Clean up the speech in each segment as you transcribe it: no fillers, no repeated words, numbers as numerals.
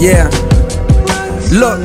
Yeah. Look,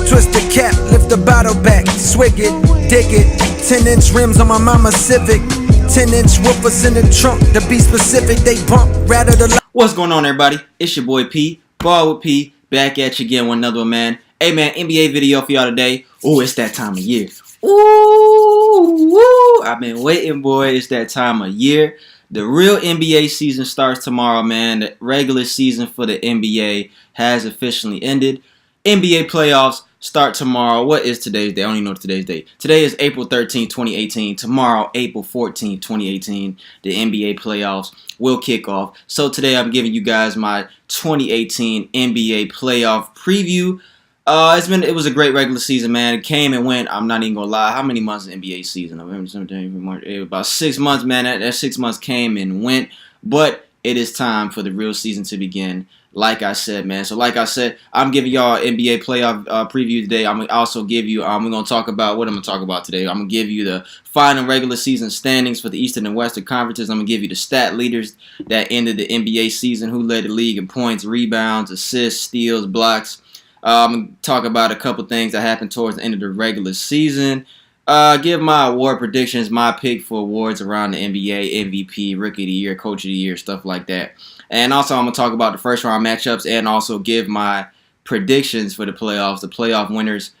twist the cap, lift the bottle back, swig it, dig it. 10-inch rims on my mama's Civic. 10-inch woofers in the trunk, to be specific, they bump rather the. What's going on, everybody? It's your boy P, Ball with P, back at you again with another one, man. Hey, man, NBA video for y'all today. Ooh, it's that time of year. Ooh, I've been waiting, boy. It's that time of year. The real NBA season starts tomorrow, man. The regular season for the NBA has officially ended. NBA playoffs start tomorrow. What is today's day? I don't even know today's date. Today is April 13, 2018. Tomorrow, April 14, 2018, the NBA playoffs will kick off. So today I'm giving you guys my 2018 NBA playoff preview. It was a great regular season, man. It came and went. I'm not even gonna lie. How many months in NBA season? About 6 months, man. That 6 months came and went. But it is time for the real season to begin. Like I said, man. So like I said, I'm giving y'all NBA playoff preview today. I'm gonna also give you. We're gonna talk about what I'm gonna talk about today. I'm gonna give you the final regular season standings for the Eastern and Western conferences. I'm gonna give you the stat leaders that ended the NBA season, who led the league in points, rebounds, assists, steals, blocks. I'm going to talk about a couple things that happened towards the end of the regular season. Give my award predictions, my pick for awards around the NBA, MVP, Rookie of the Year, Coach of the Year, stuff like that. And also I'm going to talk about the first round matchups and also give my predictions for the playoffs, the playoff winners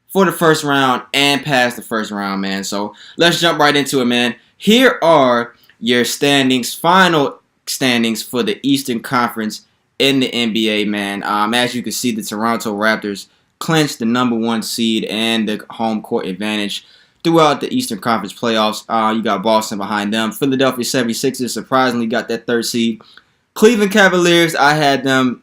for the first round and past the first round, man. So let's jump right into it, man. Here are your standings, final standings for the Eastern Conference in the NBA, man. As you can see, the Toronto Raptors clinched the #1 seed and the home court advantage throughout the Eastern Conference playoffs. You got Boston behind them. Philadelphia 76ers surprisingly got that 3rd seed. Cleveland Cavaliers, I had them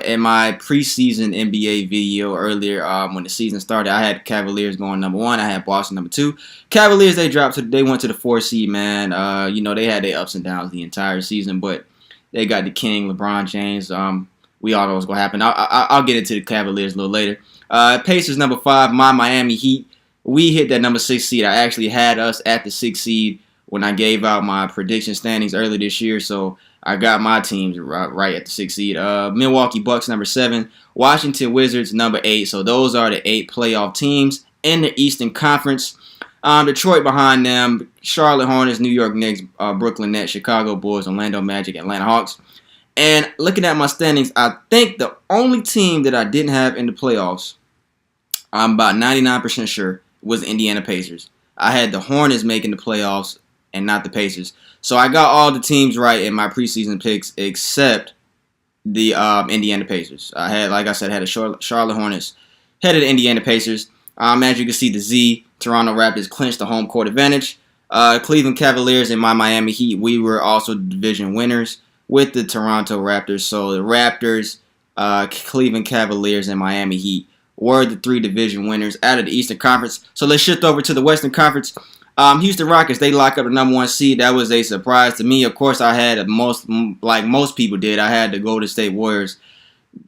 in my preseason NBA video earlier when the season started. I had Cavaliers going #1. I had Boston #2. Cavaliers, they went to the 4th seed, man. They had their ups and downs the entire season, but they got the king, LeBron James. We all know what's going to happen. I'll get into the Cavaliers a little later. Pacers #5, my Miami Heat. We hit that #6 seed. I actually had us at the 6th seed when I gave out my prediction standings earlier this year. So I got my teams right at the 6th seed. Milwaukee Bucks #7. Washington Wizards #8. So those are the 8 playoff teams in the Eastern Conference. Detroit behind them, Charlotte Hornets, New York Knicks, Brooklyn Nets, Chicago Bulls, Orlando Magic, Atlanta Hawks. And looking at my standings, I think the only team that I didn't have in the playoffs, I'm about 99% sure, was Indiana Pacers. I had the Hornets making the playoffs and not the Pacers. So I got all the teams right in my preseason picks except the Indiana Pacers. I had, like I said, had the Charlotte Hornets, head of the Indiana Pacers. As you can see, the Z, Toronto Raptors clinched the home court advantage. Cleveland Cavaliers and my Miami Heat, we were also division winners with the Toronto Raptors. So the Raptors, Cleveland Cavaliers, and Miami Heat were the 3 division winners out of the Eastern Conference. So let's shift over to the Western Conference. Houston Rockets, they lock up the #1 seed. That was a surprise to me. Of course, I had like most people did, I had the Golden State Warriors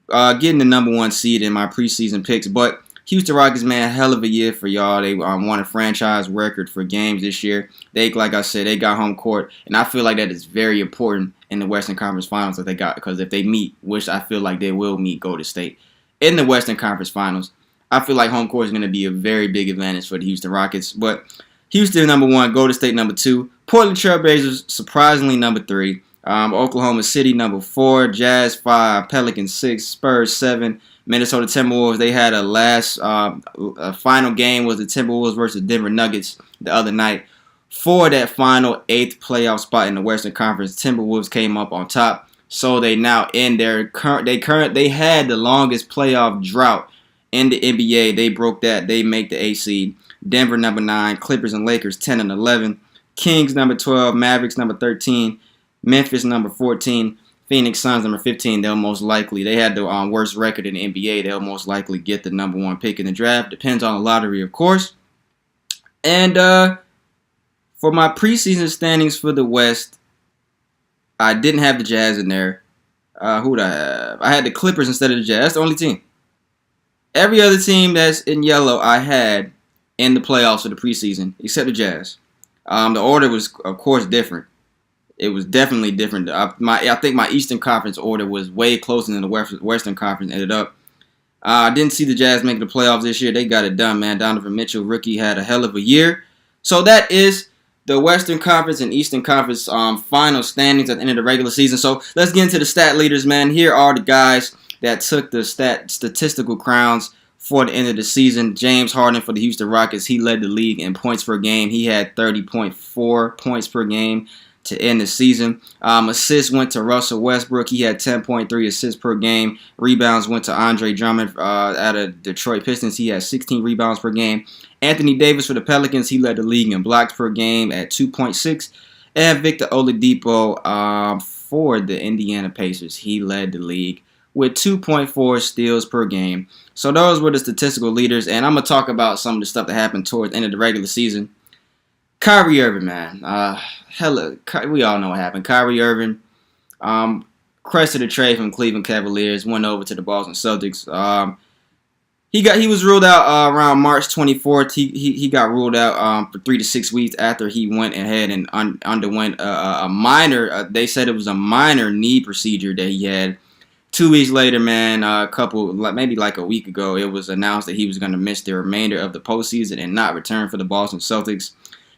getting the #1 seed in my preseason picks. But Houston Rockets, man, hell of a year for y'all. They won a franchise record for games this year. Like I said, they got home court, and I feel like that is very important in the Western Conference Finals that they got, because if they meet, which I feel like they will meet Golden State in the Western Conference Finals, I feel like home court is going to be a very big advantage for the Houston Rockets. But Houston #1, Golden State #2, Portland Trailblazers surprisingly #3, Oklahoma City #4, Jazz 5, Pelicans 6, Spurs 7. Minnesota Timberwolves, they had a final game was the Timberwolves versus Denver Nuggets the other night. For that final 8th playoff spot in the Western Conference, Timberwolves came up on top. So they now in their they had the longest playoff drought in the NBA. They broke that. They make the 8th seed. Denver #9, Clippers and Lakers 10 and 11, Kings #12, Mavericks #13, Memphis #14. Phoenix Suns #15, they had the worst record in the NBA. They'll most likely get the #1 pick in the draft. Depends on the lottery, of course. And for my preseason standings for the West, I didn't have the Jazz in there. Who did I have? I had the Clippers instead of the Jazz. That's the only team. Every other team that's in yellow I had in the playoffs for the preseason, except the Jazz. The order was, of course, different. It was definitely different. I think my Eastern Conference order was way closer than the Western Conference ended up. I didn't see the Jazz making the playoffs this year. They got it done, man. Donovan Mitchell, rookie, had a hell of a year. So that is the Western Conference and Eastern Conference final standings at the end of the regular season. So let's get into the stat leaders, man. Here are the guys that took the statistical crowns for the end of the season. James Harden for the Houston Rockets. He led the league in points per game. He had 30.4 points per game to end the season. Assists went to Russell Westbrook. He had 10.3 assists per game. Rebounds went to Andre Drummond out of Detroit Pistons. He had 16 rebounds per game. Anthony Davis for the Pelicans. He led the league in blocks per game at 2.6. And Victor Oladipo for the Indiana Pacers. He led the league with 2.4 steals per game. So those were the statistical leaders. And I'm going to talk about some of the stuff that happened towards the end of the regular season. Kyrie Irving, man. We all know what happened. Kyrie Irving crested a trade from Cleveland Cavaliers, went over to the Boston Celtics. He was ruled out around March 24th. He got ruled out for 3 to 6 weeks after he went ahead and underwent a minor. They said it was a minor knee procedure that he had. 2 weeks later, man, maybe like a week ago, it was announced that he was going to miss the remainder of the postseason and not return for the Boston Celtics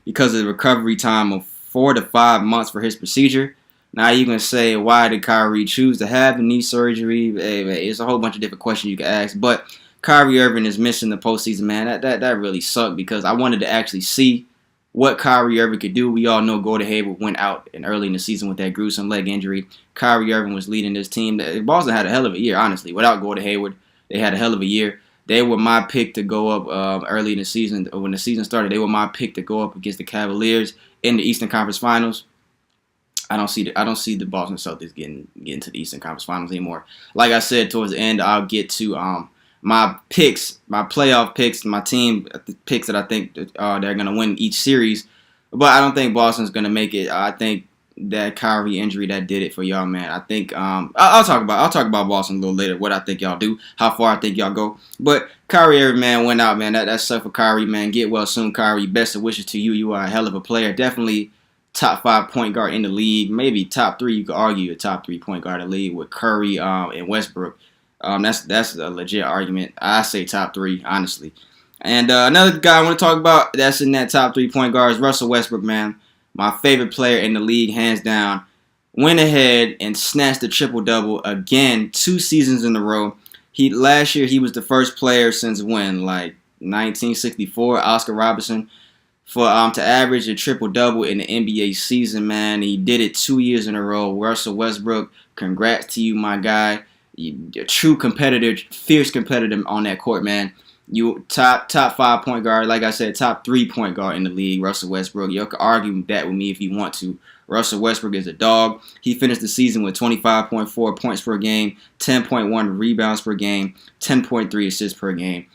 because of the recovery time of 4 to 5 months for his procedure. Now you can say, why did Kyrie choose to have the knee surgery? It's a whole bunch of different questions you can ask, but Kyrie Irving is missing the postseason, man. That really sucked because I wanted to actually see what Kyrie Irving could do. We all know Gordon Hayward went out early in the season with that gruesome leg injury. Kyrie Irving was leading this team. Boston had a hell of a year, honestly. Without Gordon Hayward, they had a hell of a year. They were my pick to go up early in the season. When the season started, they were my pick to go up against the Cavaliers in the Eastern Conference Finals. I don't see the Boston Celtics getting to the Eastern Conference Finals anymore. Like I said, towards the end, I'll get to my picks, my playoff picks, my team picks that I think they're going to win each series. But I don't think Boston's going to make it. I think that Kyrie injury that did it for y'all, man. I think I'll talk about Boston a little later. What I think y'all do, how far I think y'all go. But Kyrie Irving, man, went out, man. That sucked for Kyrie, man. Get well soon, Kyrie. Best of wishes to you. You are a hell of a player. Definitely top 5 point guard in the league. Maybe top 3. You could argue a top 3 point guard in the league with Curry and Westbrook. That's a legit argument. I say top 3, honestly. And another guy I want to talk about that's in that top 3 point guard is Russell Westbrook, man. My favorite player in the league, hands down. Went ahead and snatched the triple-double again 2 seasons in a row. Last year, he was the first player since when? Like 1964, Oscar Robertson, for to average a triple-double in the NBA season, man. He did it 2 years in a row. Russell Westbrook, congrats to you, my guy. You're a true competitor, fierce competitor on that court, man. You top 5 point guard, like I said, top 3 point guard in the league, Russell Westbrook. You can argue that with me if you want to. Russell Westbrook is a dog. He finished the season with 25.4 points per game, 10.1 rebounds per game, 10.3 assists per game.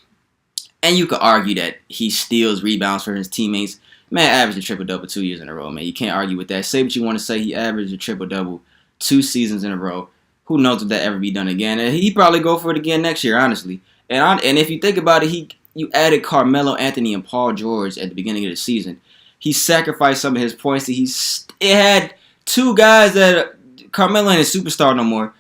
And you could argue that he steals rebounds for his teammates. Man, averaged a triple-double 2 years in a row, man. You can't argue with that. Say what you want to say. He averaged a triple-double 2 seasons in a row. Who knows if that ever be done again? And he'd probably go for it again next year, honestly. And if you think about it, you added Carmelo Anthony and Paul George at the beginning of the season. He sacrificed some of his points. It had 2 guys that Carmelo ain't a superstar no more.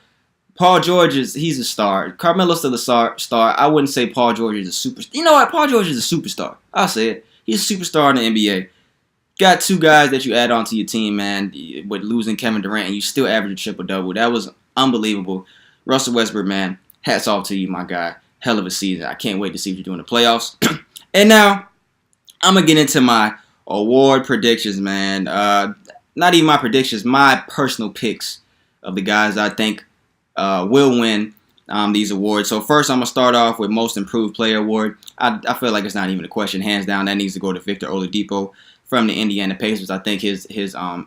Paul George he's a star. Carmelo's still a star. I wouldn't say Paul George is a superstar. You know what? Paul George is a superstar. I'll say it. He's a superstar in the NBA. Got 2 guys that you add on to your team, man, with losing Kevin Durant, and you still average a triple-double. That was unbelievable. Russell Westbrook, man, hats off to you, my guy. Hell of a season. I can't wait to see what you do in the playoffs. And now, I'm going to get into my award predictions, man. Not even my predictions, my personal picks of the guys I think will win these awards. So first, I'm going to start off with Most Improved Player Award. I feel like it's not even a question. Hands down, that needs to go to Victor Oladipo from the Indiana Pacers. I think his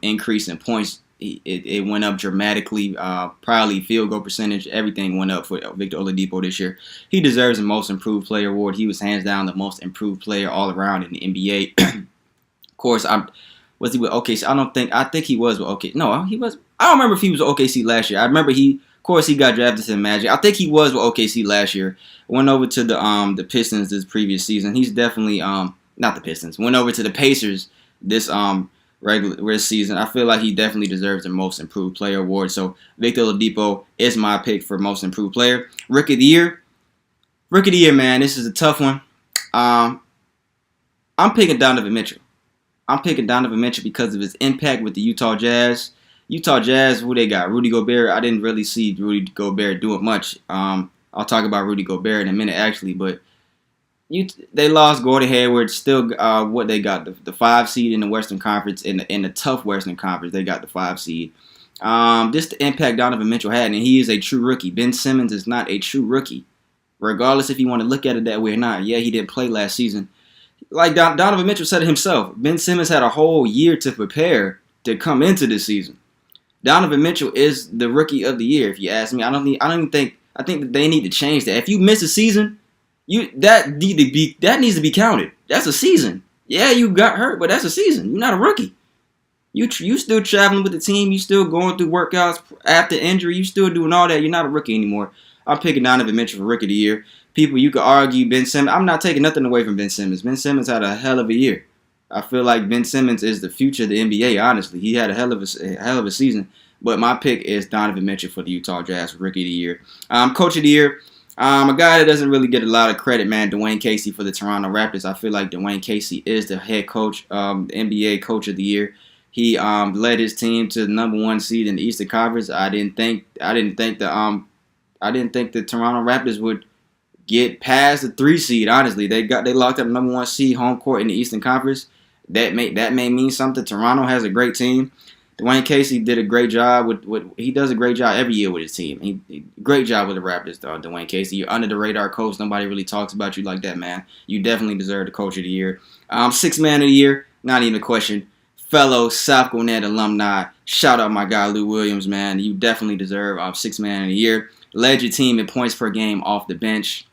increase in points, it went up dramatically. Probably field goal percentage, everything went up for Victor Oladipo this year. He deserves the Most Improved Player Award. He was hands down the most improved player all around in the NBA. Of course, was he with OKC? I think he was with OKC. No, he was. I don't remember if he was with OKC last year. I remember he got drafted to the Magic. I think he was with OKC last year. Went over to the Pistons this previous season. He's definitely not the Pistons. Went over to the Pacers this regular season. I feel like he definitely deserves the Most Improved Player award. So Victor Oladipo is my pick for Most Improved Player. Rookie of the Year, Rookie of the year, man. This is a tough one. I'm picking Donovan Mitchell. I'm picking Donovan Mitchell because of his impact with the Utah Jazz. Utah Jazz, who they got? Rudy Gobert. I didn't really see Rudy Gobert doing much. I'll talk about Rudy Gobert in a minute, actually. But they lost Gordon Hayward. Still, what they got? The 5 seed in the Western Conference. In the tough Western Conference, they got the 5 seed. Just the impact Donovan Mitchell had, and he is a true rookie. Ben Simmons is not a true rookie. Regardless if you want to look at it that way or not. Yeah, he didn't play last season. Like Donovan Mitchell said it himself, Ben Simmons had a whole year to prepare to come into this season. Donovan Mitchell is the rookie of the year, if you ask me. I think that they need to change that. If you miss a season, that needs to be counted. That's a season. Yeah, you got hurt, but that's a season. You're not a rookie. You still traveling with the team. You still going through workouts after injury. You still doing all that. You're not a rookie anymore. I'm picking Donovan Mitchell for Rookie of the Year. People, you could argue Ben Simmons. I'm not taking nothing away from Ben Simmons. Ben Simmons had a hell of a year. I feel like Ben Simmons is the future of the NBA, honestly. He had a hell of a season. But my pick is Donovan Mitchell for the Utah Jazz for Rookie of the Year. Coach of the Year, a guy that doesn't really get a lot of credit, man, Dewayne Casey for the Toronto Raptors. I feel like Dewayne Casey is the head coach, NBA Coach of the Year. He led his team to the number 1 seed in the Eastern Conference. I didn't think the Toronto Raptors would get past the 3 seed. Honestly, they locked up the number 1 seed home court in the Eastern Conference. That may mean something. Toronto has a great team. Dwayne Casey did a great job he does a great job every year with his team. Great job with the Raptors, Dwayne Casey. You're under the radar coach. Nobody really talks about you like that, man. You definitely deserve the Coach of the Year. 6th Man of the Year, not even a question. Fellow South Gwinnett alumni. Shout out my guy Lou Williams, man. You definitely deserve 6th Man of the Year. Led your team in points per game off the bench.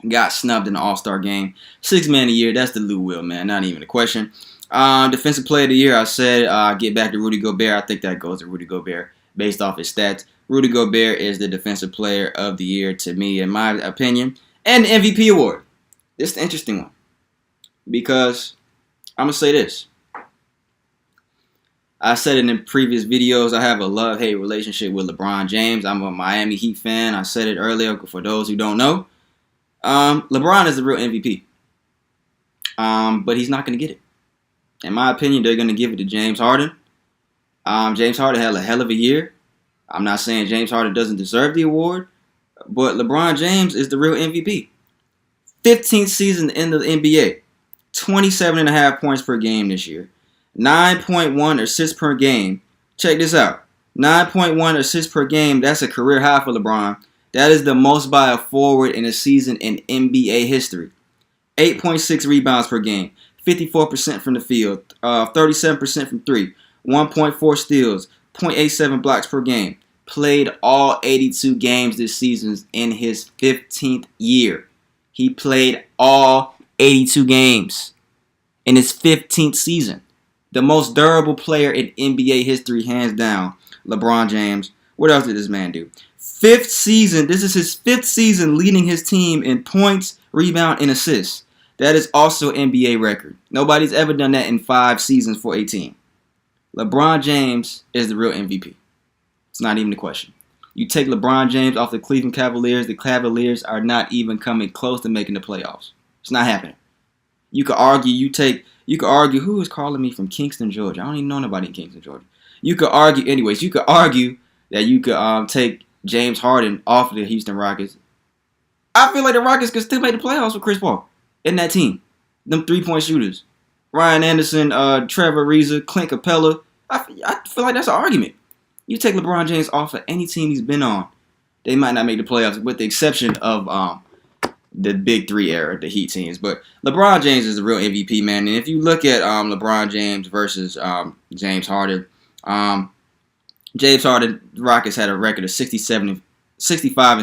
Got snubbed in the All-Star game. 6th Man of the Year, that's the Lou Will, man. Not even a question. Defensive Player of the Year, I said get back to Rudy Gobert. I think that goes to Rudy Gobert based off his stats. Rudy Gobert is the Defensive Player of the Year to me, in my opinion. And the MVP award. This is the interesting one. Because I'm going to say this. I said it in previous videos. I have a love-hate relationship with LeBron James. I'm a Miami Heat fan. I said it earlier for those who don't know. LeBron is the real MVP. But he's not going to get it. In my opinion, they're going to give it to James Harden. James Harden had a hell of a year. I'm not saying James Harden doesn't deserve the award. But LeBron James is the real MVP. 15th season in the NBA. 27.5 points per game this year. 9.1 assists per game. Check this out. 9.1 assists per game. That's a career high for LeBron. That is the most by a forward in a season in NBA history. 8.6 rebounds per game. 54% from the field. 37% from 3. 1.4 steals. 0.87 blocks per game. Played all 82 games this season in his 15th year. He played all 82 games in his 15th season. The most durable player in NBA history, hands down, LeBron James. What else did this man do? 5th season. This is his 5th season leading his team in points, rebound, and assists. That is also NBA record. Nobody's ever done that in 5 seasons for a team. LeBron James is the real MVP. It's not even a question. You take LeBron James off the Cleveland Cavaliers, the Cavaliers are not even coming close to making the playoffs. It's not happening. You could argue, who is calling me from Kingston, Georgia? I don't even know nobody in Kingston, Georgia. You could argue that you could take James Harden off of the Houston Rockets. I feel like the Rockets could still make the playoffs with Chris Paul in that team. Them 3-point shooters. Ryan Anderson, Trevor Ariza, Clint Capella. I feel like that's an argument. You take LeBron James off of any team he's been on, they might not make the playoffs, with the exception of the Big 3 era, the Heat teams. But LeBron James is the real MVP, man. And if you look at LeBron James versus James Harden, James Harden, Rockets had a record of 65 and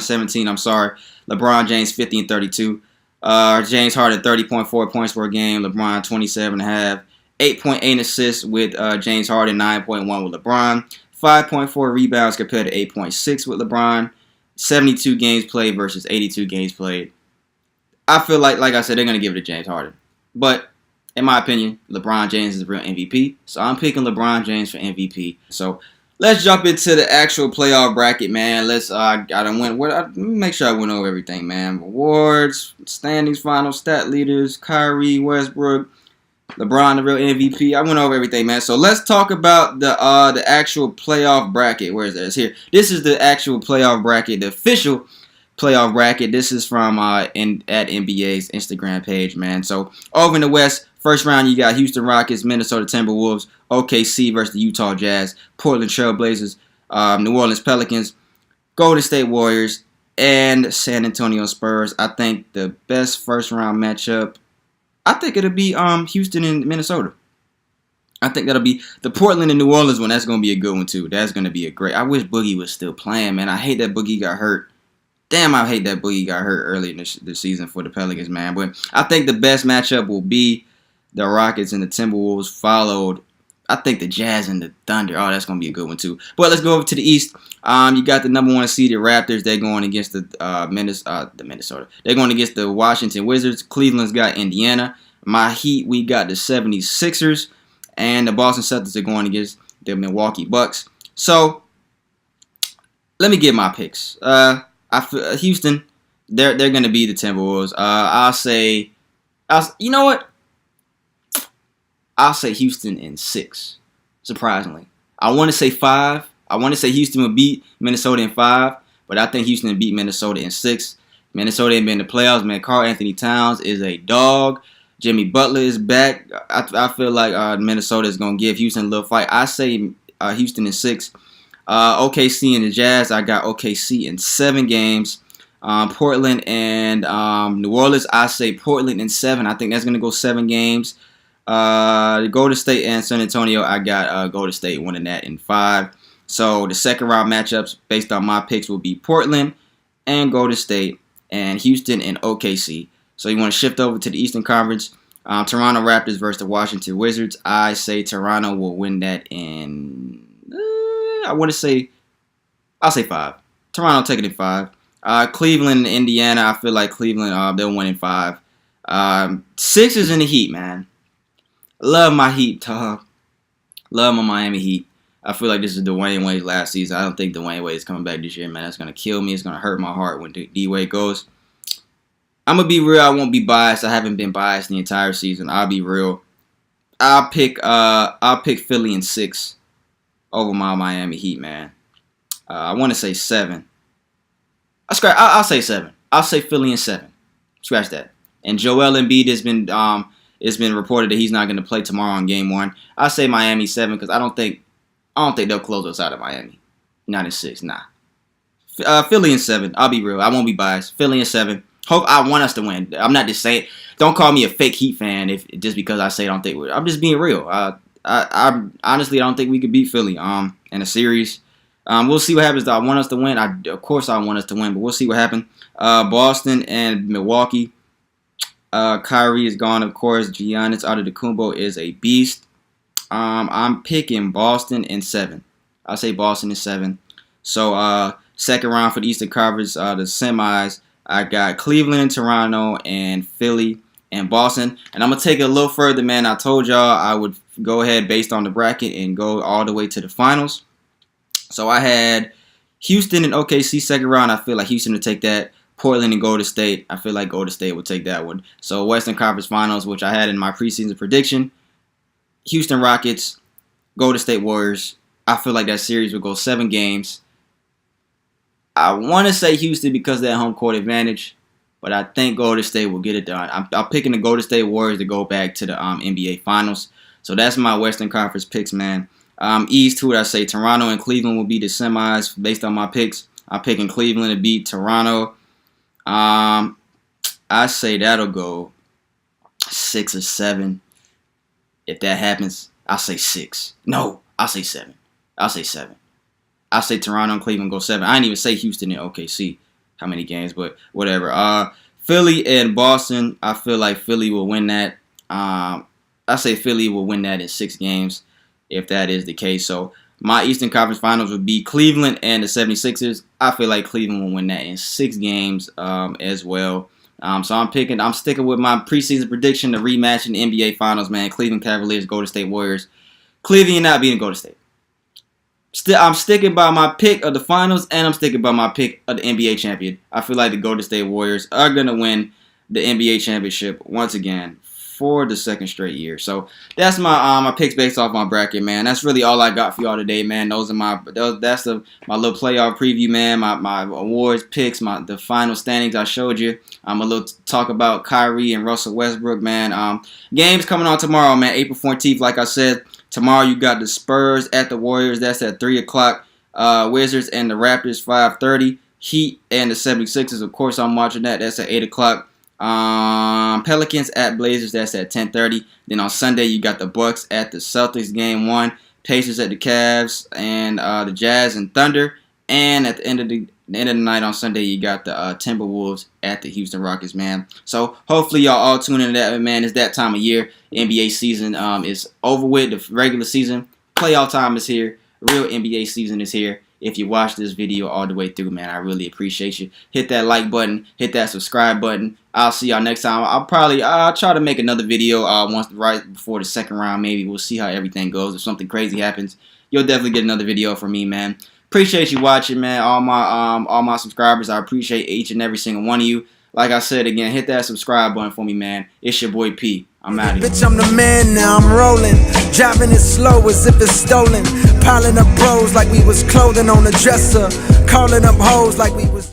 17. LeBron James 50 and 32. James Harden 30.4 points per game. LeBron 27.5. 8.8 assists with James Harden. 9.1 with LeBron. 5.4 rebounds compared to 8.6 with LeBron. 72 games played versus 82 games played. I feel like I said, they're going to give it to James Harden. But in my opinion, LeBron James is the real MVP. So I'm picking LeBron James for MVP. So let's jump into the actual playoff bracket, man. Let's I done went. Let me make sure I went over everything, man. Awards, standings, finals, stat leaders, Kyrie, Westbrook, LeBron, the real MVP. I went over everything, man. So let's talk about the actual playoff bracket. Where is it? It's here. This is the actual playoff bracket, the official playoff bracket. This is from at NBA's Instagram page, man. So over in the West, first round you got Houston Rockets, Minnesota Timberwolves, OKC versus the Utah Jazz, Portland Trail Blazers, New Orleans Pelicans, Golden State Warriors, and San Antonio Spurs. I think the best first round matchup, I think it'll be Houston and Minnesota. I think that'll be the Portland and New Orleans one. That's going to be a good one, too. That's going to be a great. I wish Boogie was still playing, man. I hate that Boogie got hurt. Damn, I hate that Boogie got hurt early in the season for the Pelicans, man. But I think the best matchup will be the Rockets and the Timberwolves, followed, I think, the Jazz and the Thunder. Oh, that's going to be a good one, too. But let's go over to the East. You got the number one seeded Raptors. They're going against the Minnesota. They're going against the Washington Wizards. Cleveland's got Indiana. My Heat, we got the 76ers. And the Boston Celtics are going against the Milwaukee Bucks. So, let me get my picks. Houston, they're going to be the Timberwolves. You know what? I'll say Houston in 6, surprisingly. I want to say 5. I want to say Houston will beat Minnesota in 5, but I think Houston will beat Minnesota in 6. Minnesota ain't been in the playoffs, man. Karl Anthony Towns is a dog. Jimmy Butler is back. I feel like Minnesota is going to give Houston a little fight. I say Houston in 6. OKC and the Jazz, I got OKC in 7 games. Portland and New Orleans, I say Portland in 7. I think that's going to go 7 games. Golden State and San Antonio, I got Golden State winning that in 5. So the second round matchups based on my picks will be Portland and Golden State and Houston and OKC. So you want to shift over to the Eastern Conference. Toronto Raptors versus the Washington Wizards. I say Toronto will win that in, I'll say 5. Toronto take it in 5. Cleveland and Indiana, I feel like Cleveland, they'll win in 5. Sixers in the Heat, man. Love my Heat, dog. Love my Miami Heat. I feel like this is Dwayne Wade's last season. I don't think Dwayne Wade is coming back this year, man. That's going to kill me. It's going to hurt my heart when D-Wade goes. I'm going to be real. I won't be biased. I haven't been biased the entire season. I'll be real. I'll pick Philly in 6 over my Miami Heat, man. I want to say 7. I'll say 7. I'll say Philly in 7. Scratch that. And Joel Embiid has been it's been reported that he's not going to play tomorrow in Game 1. I'll say Miami 7 because I don't think they'll close us out of Miami. Not in 6, nah. Philly in 7. I'll be real. I won't be biased. Philly in 7. Hope I want us to win. I'm not just saying. Don't call me a fake Heat fan just because I say I don't think we're. I'm just being real. I honestly don't think we could beat Philly in a series. We'll see what happens though. I want us to win. Of course I want us to win, but we'll see what happens. Boston and Milwaukee. Kyrie is gone, of course. Giannis Antetokounmpo is a beast. I'm picking Boston in 7. I'll say Boston in 7. So second round for the Eastern Conference, the semis. I got Cleveland, Toronto, and Philly and Boston. And I'm going to take it a little further, man. I told y'all I would go ahead based on the bracket and go all the way to the finals. So I had Houston and OKC second round. I feel like Houston will take that. Portland and Golden State. I feel like Golden State will take that one. So Western Conference Finals, which I had in my preseason prediction. Houston Rockets, Golden State Warriors. I feel like that series will go 7 games. I want to say Houston because of that home court advantage, but I think Golden State will get it done. I'm picking the Golden State Warriors to go back to the NBA Finals. So that's my Western Conference picks, man. East, who would I say? Toronto and Cleveland will be the semis based on my picks. I'm picking Cleveland to beat Toronto. I say that'll go 6 or 7. If that happens, I'll say 6. No, I'll say 7. I'll say 7. I'll say Toronto and Cleveland go 7. I didn't even say Houston and OKC how many games, but whatever. Philly and Boston, I feel like Philly will win that. I say Philly will win that in 6 games if that is the case. So my Eastern Conference Finals would be Cleveland and the 76ers. I feel like Cleveland will win that in 6 games as well. So I'm sticking with my preseason prediction, the rematch in the NBA Finals, man. Cleveland Cavaliers, Golden State Warriors. Cleveland, you're not beating Golden State. I'm sticking by my pick of the finals, and I'm sticking by my pick of the NBA champion. I feel like the Golden State Warriors are going to win the NBA championship once again for the second straight year. So that's my picks based off my bracket, man. That's really all I got for y'all today, man. That's my little playoff preview, man. My awards picks, the final standings I showed you. A little talk about Kyrie and Russell Westbrook, man. Games coming on tomorrow, man. April 14th, like I said. Tomorrow you got the Spurs at the Warriors. That's at 3 o'clock. Wizards and the Raptors, 5:30. Heat and the 76ers, of course, I'm watching that. That's at 8 o'clock. Pelicans at Blazers, that's at 10:30. Then on Sunday, you got the Bucks at the Celtics, game 1. Pacers at the Cavs, and the Jazz and Thunder. And at the end of the night on Sunday, you got the Timberwolves at the Houston Rockets, man. So hopefully y'all all tune into that, man. It's that time of year. NBA season is over with. The regular season, playoff time is here. Real NBA season is here. If you watch this video all the way through, man, I really appreciate you. Hit that like button. Hit that subscribe button. I'll see y'all next time. I'll try to make another video once right before the second round. Maybe we'll see how everything goes. If something crazy happens, you'll definitely get another video from me, man. Appreciate you watching, man. All my subscribers, I appreciate each and every single one of you. Like I said again, hit that subscribe button for me, man. It's your boy P. I'm out of here. Bitch, I'm the man now, I'm rolling. Driving it slow as if it's stolen. Piling up bros like we was clothing on a dresser. Calling up hoes like we was